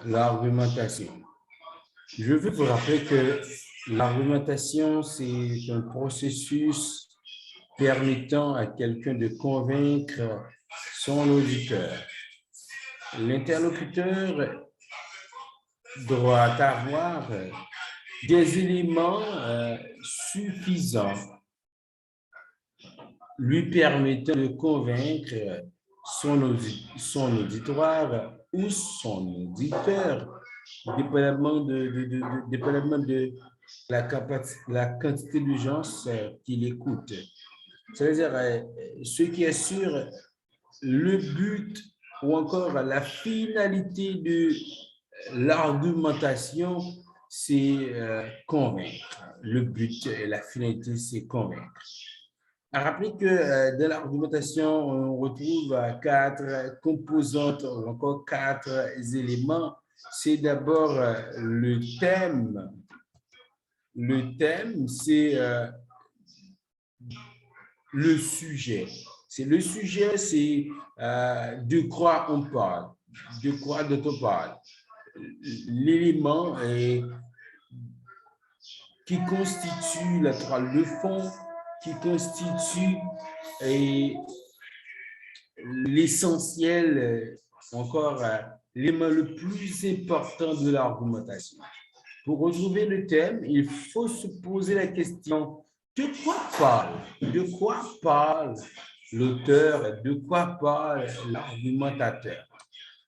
L'argumentation. Je veux vous rappeler que l'argumentation, c'est un processus permettant à quelqu'un de convaincre son auditeur. L'interlocuteur doit avoir des éléments suffisants lui permettant de convaincre son auditoire ou son auditeur, dépendamment de la quantité de gens qu'il écoute. C'est-à-dire, ce qui est sûr, le but ou encore la finalité de l'argumentation, c'est convaincre. Le but et la finalité, c'est convaincre. À rappeler que dans l'argumentation, on retrouve quatre composantes, ou encore quatre éléments. C'est d'abord le thème. Le thème, c'est le sujet. C'est le sujet, c'est de quoi on parle, de quoi dont on parle. L'élément qui constitue la toile de fond, qui constitue l'essentiel, encore l'élément le plus important de l'argumentation. Pour retrouver le thème, il faut se poser la question: de quoi parle? De quoi parle l'auteur? De quoi parle l'argumentateur?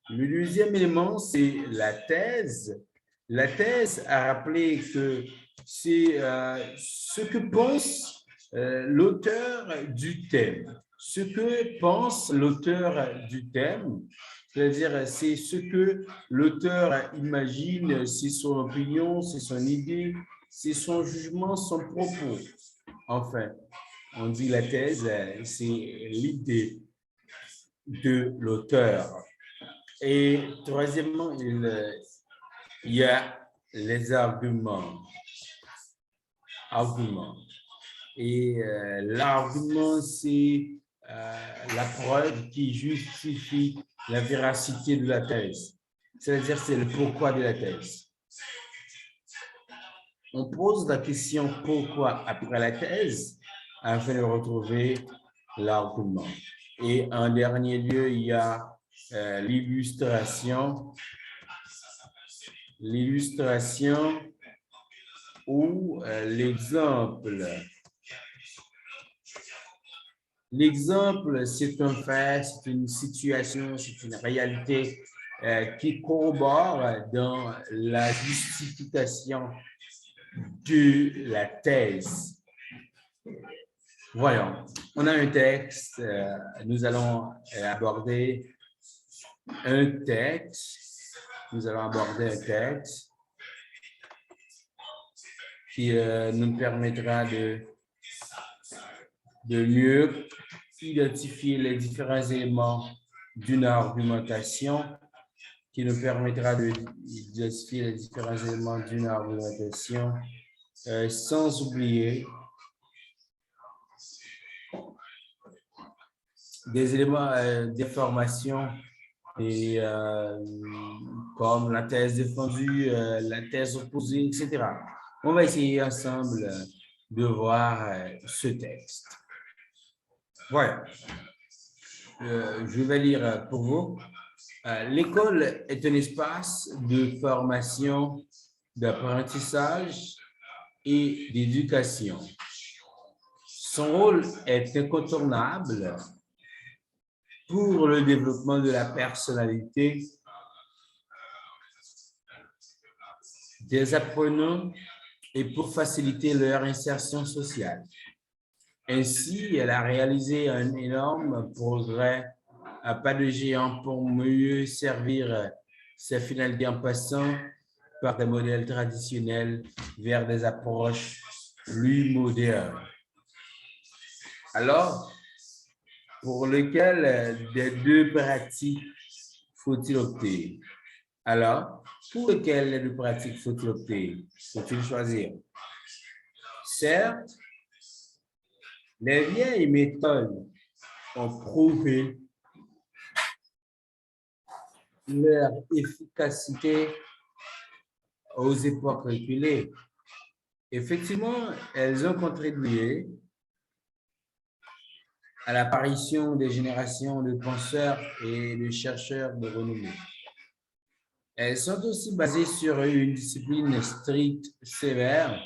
Le deuxième élément, c'est la thèse. La thèse a rappelé que c'est ce que pense l'auteur du thème. Ce que pense l'auteur du thème, c'est-à-dire c'est ce que l'auteur imagine, c'est son opinion, c'est son idée, c'est son jugement, son propos. Enfin, on dit la thèse, c'est l'idée de l'auteur. Et troisièmement, il y a les arguments. Et l'argument, c'est la preuve qui justifie la véracité de la thèse. C'est-à-dire, c'est le pourquoi de la thèse. On pose la question pourquoi après la thèse afin de retrouver l'argument. Et en dernier lieu, il y a l'illustration. L'illustration ou l'exemple. L'exemple, c'est un fait, c'est une situation, c'est une réalité qui corrobore dans la justification de la thèse. Voyons, on a un texte, nous allons aborder un texte. Nous allons aborder un texte qui nous permettra de mieux identifier les différents éléments d'une argumentation, qui nous permettra d'identifier les différents éléments d'une argumentation, sans oublier des éléments d'information et comme la thèse défendue, la thèse opposée, etc. On va essayer ensemble de voir ce texte. Voilà. Je vais lire pour vous. L'école est un espace de formation, d'apprentissage et d'éducation. Son rôle est incontournable pour le développement de la personnalité des apprenants et pour faciliter leur insertion sociale. Ainsi, elle a réalisé un énorme progrès à pas de géant pour mieux servir ses finalités en passant par des modèles traditionnels vers des approches plus modernes. Alors, pour lequel des deux pratiques faut-il opter? Alors, pour lequel des deux pratiques faut-il opter? Faut-il choisir? Certes, les vieilles méthodes ont prouvé leur efficacité aux époques reculées. Effectivement, elles ont contribué à l'apparition des générations de penseurs et de chercheurs de renommée. Elles sont aussi basées sur une discipline stricte, sévère,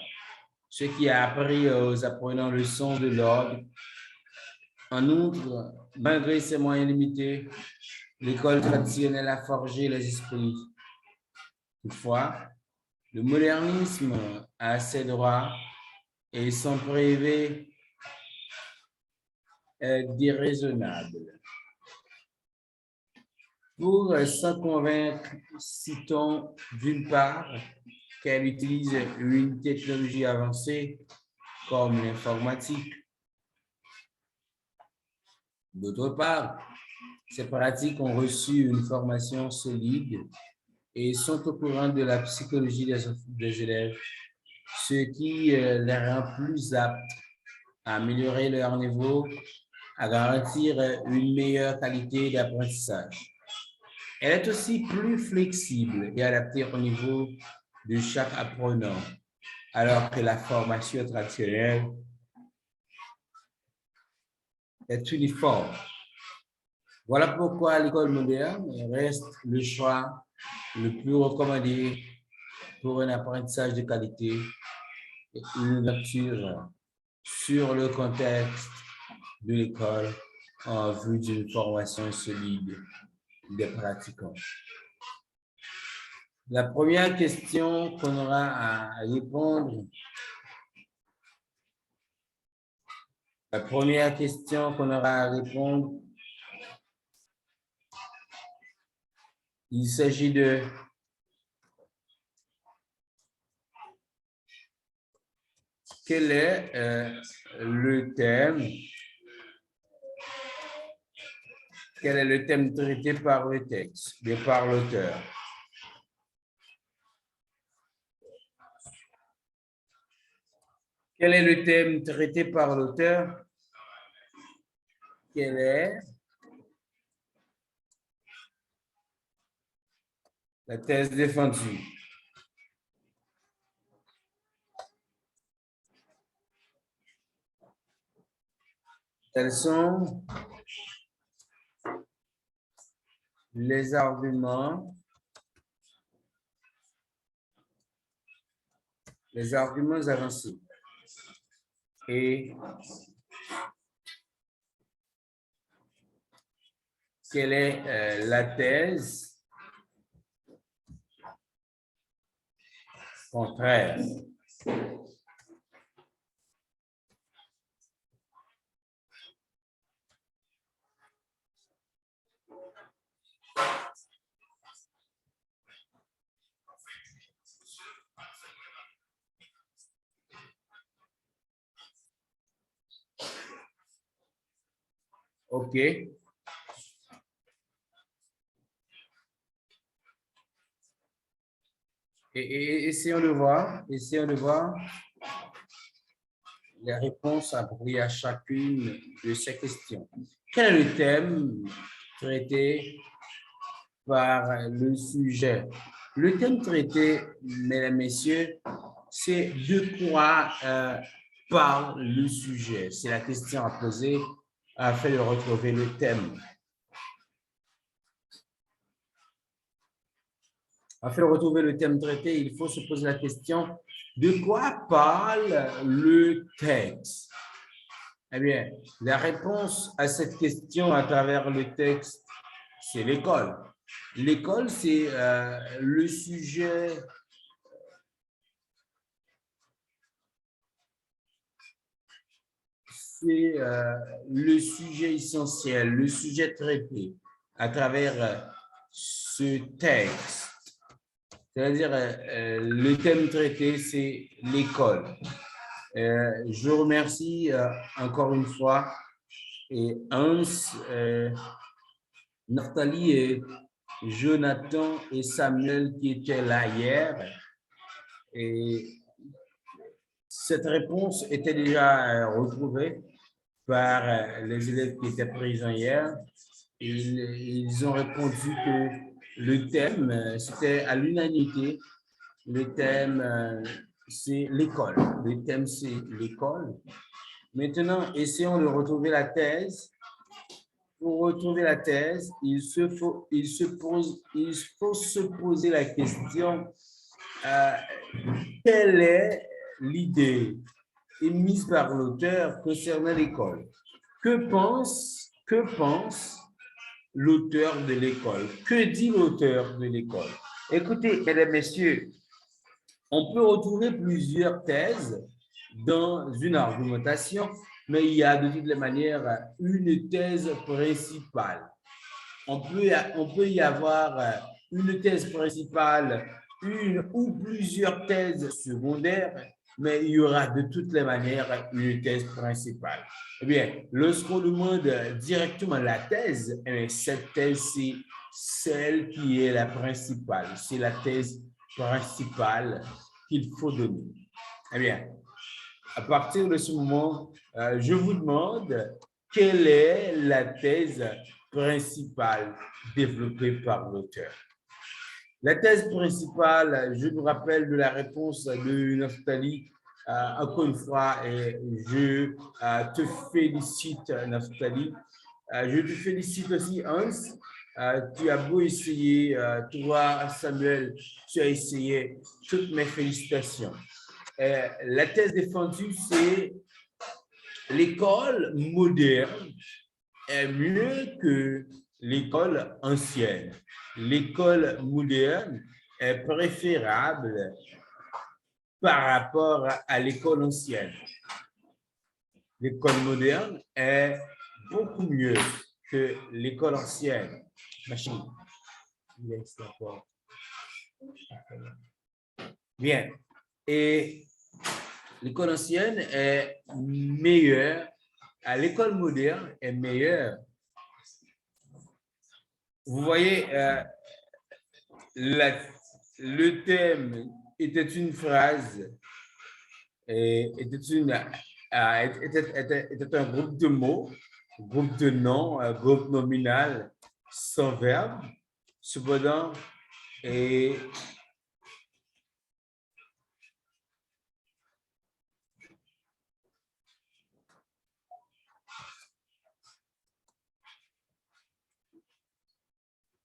ce qui a appris aux apprenants le sens de l'ordre. En outre, malgré ses moyens limités, l'école traditionnelle a forgé les esprits. Toutefois, le modernisme a ses droits et s'en priver est déraisonnable. Pour s'en convaincre, citons d'une part qu'elle utilise une technologie avancée comme l'informatique. D'autre part, ces pratiques ont reçu une formation solide et sont au courant de la psychologie des élèves, ce qui les rend plus aptes à améliorer leur niveau, à garantir une meilleure qualité d'apprentissage. Elle est aussi plus flexible et adaptée au niveau de chaque apprenant, alors que la formation traditionnelle est uniforme. Voilà pourquoi l'école moderne reste le choix le plus recommandé pour un apprentissage de qualité et une lecture sur le contexte de l'école en vue d'une formation solide des pratiquants. La première question qu'on aura à répondre, il s'agit de quel est le thème traité par le texte et par l'auteur. Quel est le thème traité par l'auteur? Quelle est la thèse défendue? Quels sont les arguments avancés? Et quelle est la thèse contraire? OK. Et essayons de voir les réponses appropriées à chacune de ces questions. Quel est le thème traité par le sujet? Le thème traité, mesdames, messieurs, c'est de quoi parle le sujet. C'est la question à poser afin de retrouver le thème. Afin de retrouver le thème traité, il faut se poser la question de quoi parle le texte? Eh bien, la réponse à cette question à travers le texte, c'est l'école. L'école, c'est le sujet essentiel, le sujet traité à travers ce texte. C'est-à-dire, le thème traité, c'est l'école. Je remercie encore une fois et Hans, Nathalie et Jonathan et Samuel qui étaient là hier. Et cette réponse était déjà retrouvée par les élèves qui étaient présents hier. Ils ont répondu que le thème, c'était à l'unanimité. Le thème, c'est l'école. Le thème, c'est l'école. Maintenant, essayons de retrouver la thèse. Pour retrouver la thèse, il faut se poser la question, quelle est l'idée émise par l'auteur concernant l'école? Que pense l'auteur de l'école? Que dit l'auteur de l'école? Écoutez, mesdames, messieurs, on peut retrouver plusieurs thèses dans une argumentation, mais il y a de toutes les manières une thèse principale. On peut y avoir une thèse principale, une ou plusieurs thèses secondaires, mais il y aura de toutes les manières une thèse principale. Eh bien, lorsqu'on demande directement la thèse, cette thèse, c'est celle qui est la principale. C'est la thèse principale qu'il faut donner. Eh bien, à partir de ce moment, je vous demande quelle est la thèse principale développée par l'auteur. La thèse principale, je nous rappelle de la réponse de Naftali, encore une fois, et je te félicite, Naftali. Je te félicite aussi, Hans. Tu as beau essayer, toi, Samuel, tu as essayé. Toutes mes félicitations. La thèse défendue, c'est l'école moderne est mieux que l'école ancienne. L'école moderne est préférable par rapport à l'école ancienne. L'école moderne est beaucoup mieux que l'école ancienne. Machine. Bien. Et l'école ancienne est meilleure, l'école moderne est meilleure. Vous voyez, le thème était une phrase, était un groupe de mots, groupe de noms, groupe nominal, sans verbe. Cependant, et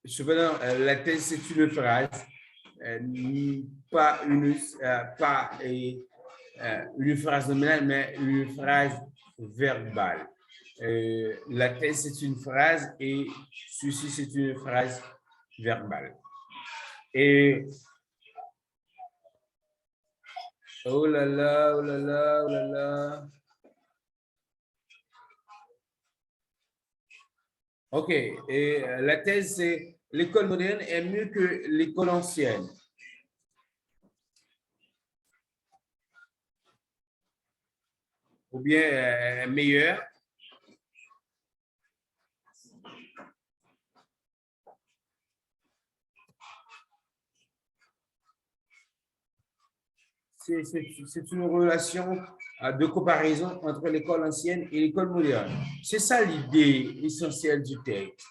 cependant, la thèse, c'est une phrase, pas une phrase nominale, mais une phrase verbale. La thèse, c'est une phrase et ceci, c'est une phrase verbale. Et oh là là, oh là là, oh là là. OK. Et la thèse, c'est l'école moderne est mieux que l'école ancienne. Ou bien meilleure. C'est une relation de comparaison entre l'école ancienne et l'école moderne. C'est ça l'idée essentielle du texte.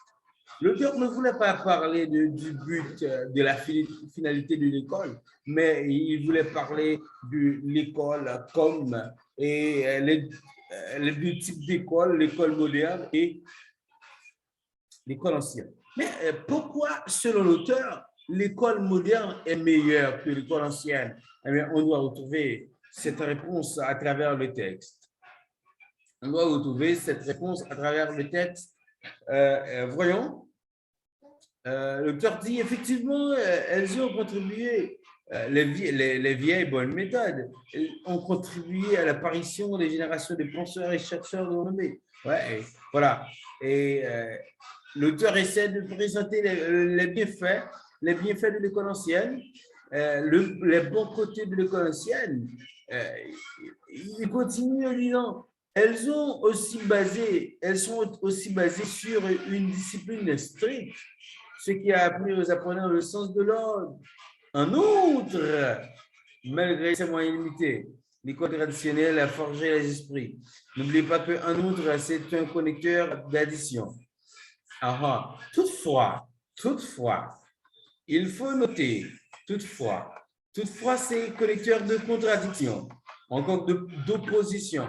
L'auteur ne voulait pas parler du but, de la finalité de l'école, mais il voulait parler de l'école comme les deux types d'écoles, l'école moderne et l'école ancienne. Mais pourquoi, selon l'auteur, l'école moderne est meilleure que l'école ancienne? Eh bien, on doit retrouver cette réponse à travers le texte. On doit retrouver cette réponse à travers le texte. Voyons. L'auteur dit effectivement, elles ont contribué, les vieilles bonnes méthodes ont contribué à l'apparition des générations de penseurs et chercheurs renommés. Ouais, voilà. Et l'auteur essaie de présenter les bienfaits de l'école ancienne, les bons côtés de l'école ancienne. Il continue en disant, elles sont aussi basées sur une discipline stricte, ce qui a appris aux apprenants le sens de l'ordre. En outre, malgré ses moyens limités, l'école traditionnelle a forgé les esprits. N'oubliez pas qu'en outre, c'est un connecteur d'addition. Toutefois, il faut noter, toutefois, c'est collecteur de contradictions, encore d'opposition.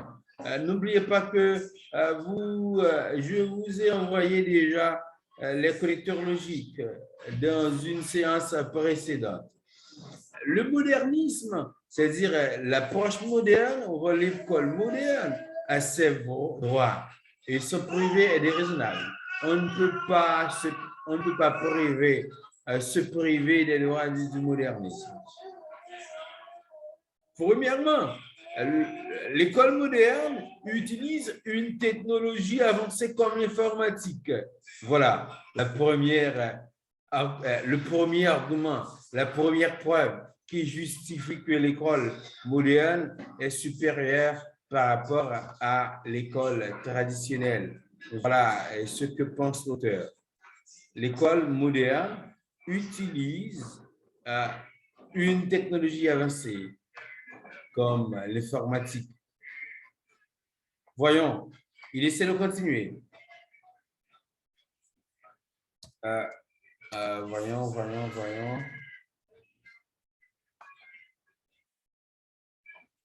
N'oubliez pas que je vous ai envoyé déjà les collecteurs logiques dans une séance précédente. Le modernisme, c'est-à-dire l'approche moderne ou l'école moderne, a ses droits et son privé est déraisonnable. On ne peut pas se priver des droits du modernisme. Premièrement, l'école moderne utilise une technologie avancée comme l'informatique. Voilà le premier argument, la première preuve qui justifie que l'école moderne est supérieure par rapport à l'école traditionnelle. Voilà ce que pense l'auteur. L'école moderne utilise une technologie avancée comme l'informatique. Voyons, il essaie de continuer. Voyons.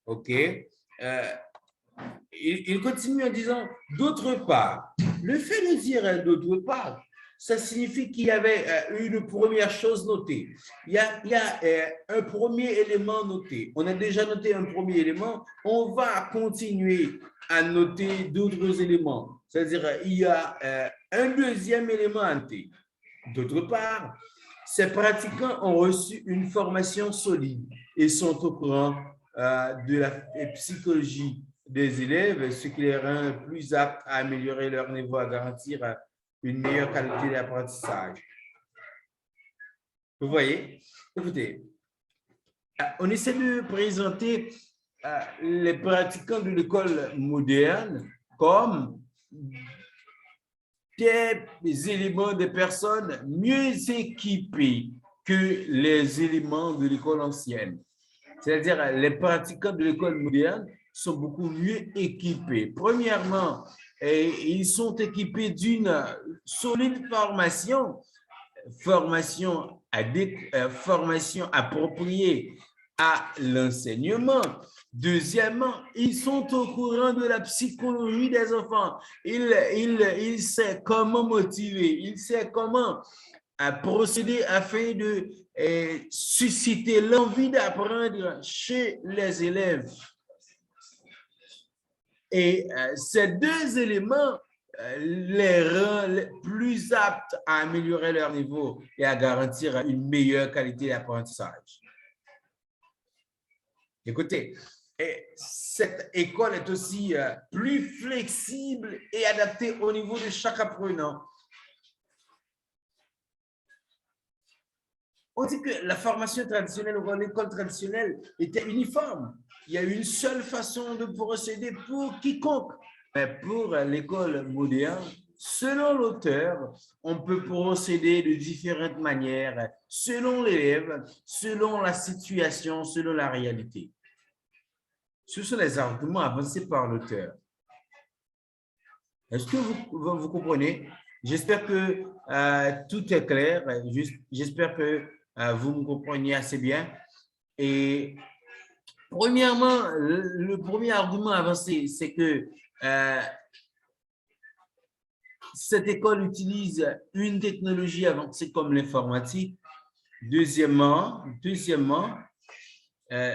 OK. Il continue en disant, d'autre part, le fait de dire d'autre part, ça signifie qu'il y avait une première chose notée. Il y a un premier élément noté. On a déjà noté un premier élément. On va continuer à noter d'autres éléments. C'est-à-dire, il y a un deuxième élément noté. D'autre part, ces pratiquants ont reçu une formation solide et sont au courant de la psychologie des élèves, ce qui les rend plus aptes à améliorer leur niveau, à garantir une meilleure qualité d'apprentissage. Vous voyez? Écoutez, on essaie de présenter les pratiquants de l'école moderne comme des éléments des personnes mieux équipées que les éléments de l'école ancienne. C'est-à-dire, les pratiquants de l'école moderne sont beaucoup mieux équipés. Premièrement, ils sont équipés d'une solide formation appropriée à l'enseignement. Deuxièmement, ils sont au courant de la psychologie des enfants. Il sait comment motiver, il sait comment procéder afin de susciter l'envie d'apprendre chez les élèves. Et ces deux éléments les rend plus aptes à améliorer leur niveau et à garantir une meilleure qualité d'apprentissage. Écoutez, cette école est aussi plus flexible et adaptée au niveau de chaque apprenant. On dit que la formation traditionnelle ou l'école traditionnelle était uniforme. Il y a une seule façon de procéder pour quiconque. Mais pour l'école moderne, selon l'auteur, on peut procéder de différentes manières, selon l'élève, selon la situation, selon la réalité. Ce sont les arguments avancés par l'auteur. Est-ce que vous comprenez? J'espère que tout est clair. J'espère que vous me compreniez assez bien. Et premièrement, le premier argument avancé, c'est que cette école utilise une technologie avancée comme l'informatique. Deuxièmement,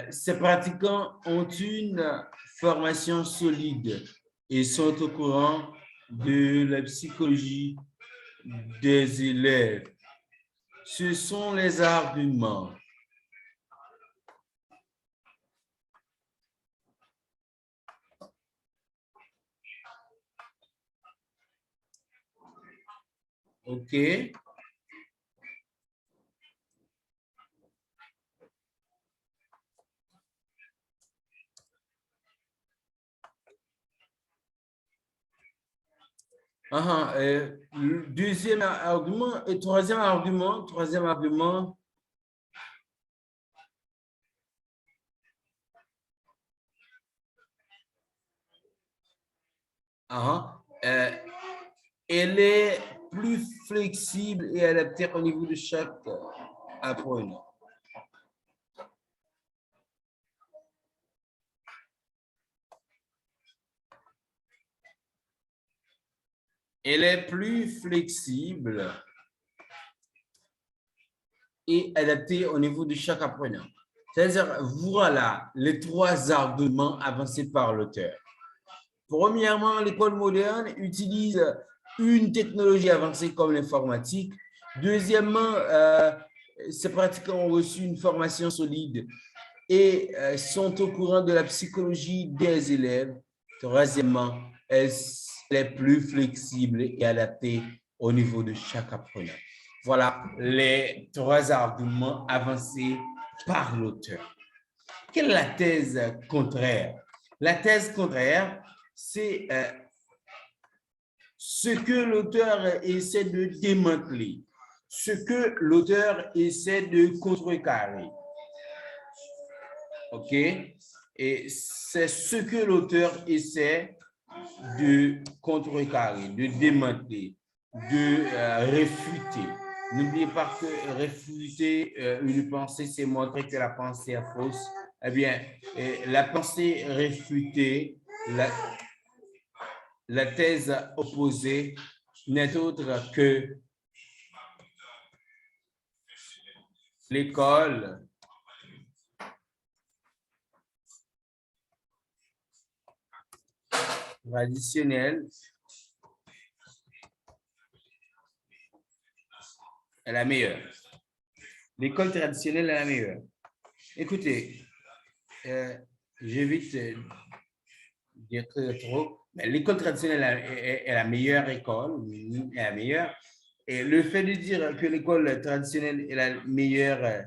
ces pratiquants ont une formation solide et sont au courant de la psychologie des élèves. Ce sont les arguments. OK. Le deuxième argument et troisième argument. Elle est plus flexible et adaptée au niveau de chaque apprenant. Elle est plus flexible et adaptée au niveau de chaque apprenant. C'est-à-dire, voilà les 3 arguments avancés par l'auteur. Premièrement, l'école moderne utilise une technologie avancée comme l'informatique. Deuxièmement, ces pratiquants ont reçu une formation solide et sont au courant de la psychologie des élèves. Troisièmement, elle est plus flexible et adaptée au niveau de chaque apprenant. Voilà les 3 arguments avancés par l'auteur. Quelle est la thèse contraire? La thèse contraire, c'est ce que l'auteur essaie de démanteler, ce que l'auteur essaie de contrecarrer. OK? Et c'est ce que l'auteur essaie de contrecarrer, de démanteler, de réfuter. N'oubliez pas que réfuter une pensée, c'est montrer que la pensée est fausse. Eh bien, la pensée réfutée, la thèse opposée n'est autre que l'école traditionnelle est la meilleure. L'école traditionnelle est la meilleure. Écoutez, j'évite de dire trop, mais l'école traditionnelle est la meilleure école, est la meilleure. Et le fait de dire que l'école traditionnelle est la meilleure